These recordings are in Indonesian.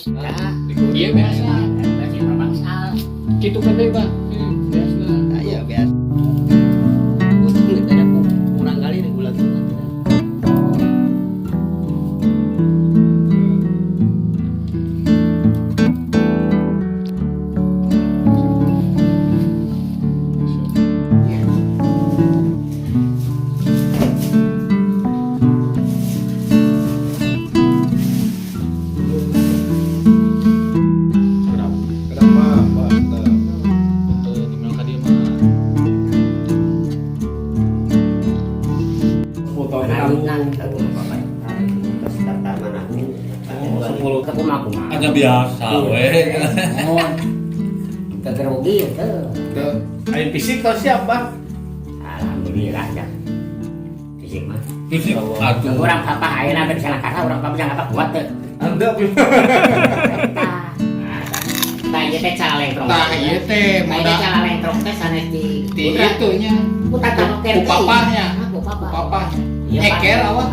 Iya biasa. Basi bangsal. Gitu kan deh bang. Biasa. Iya biasa. Untung ada kurang kali nih bulan bulan. Hanya biasa, weh. Kegerogi itu. Ayo fisik kau siap bang? Alhamdulillah ya. Fisik mah. Fisik, aduh. Orang papa ayeuna teh salah kata orang papa jangan apa kuat teh. Enggak. Tah ieu teh calengkrong. Tah ieu teh Tah calengkrong teh sanes di itunya. Putar tanoker. Papahnya. Papa. Papahnya. Eker awak.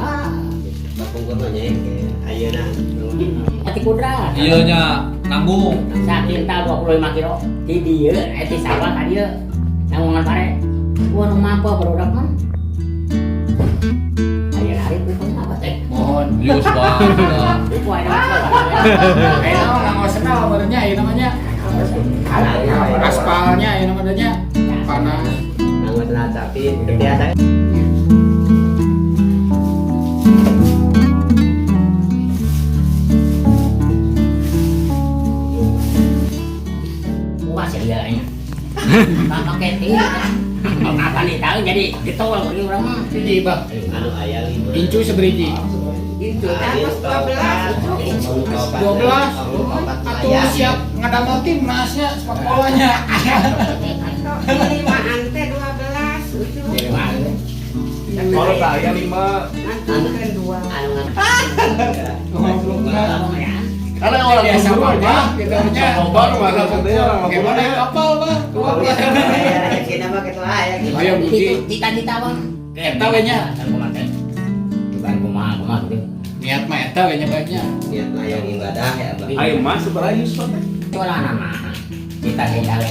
Pokoknya ayeuna Ati kudrat. Iya nya nanggung. Sakinta 25 kilo. Di dieu eti sawah ka dieu. Nanggungan pare. Gua nu mampu barudak mah. Aya hari pun apa teh? Mohon. Yus bang. Poe na. Ayo nggak senang barunya ini namanya. Aspalnya ini namanya. Panas. nanggut tapi biasa. Wah serianya. Kakak keti. Apa nih tahu jadi ditol bagi orang mah. Jadi bang. Anu aya libur. Incu seberiji. Itu kan 12 atau siap ngadamel timnasnya sekolahnya. Ini mah ante 12 Kalau saya 5 kan 2 karena orang biasa mah kita punya bang mana gimana naik kapal bang 12 Cina mah gitu aya gitu. ayo muji cita-cita bang. eta we nya Bukan kumaha gitu. niat mah eta we nya baiknya Niat layang ibadah ya Bang. Ayo mas seberapa Yusuf? Cola nama. Kita tinggal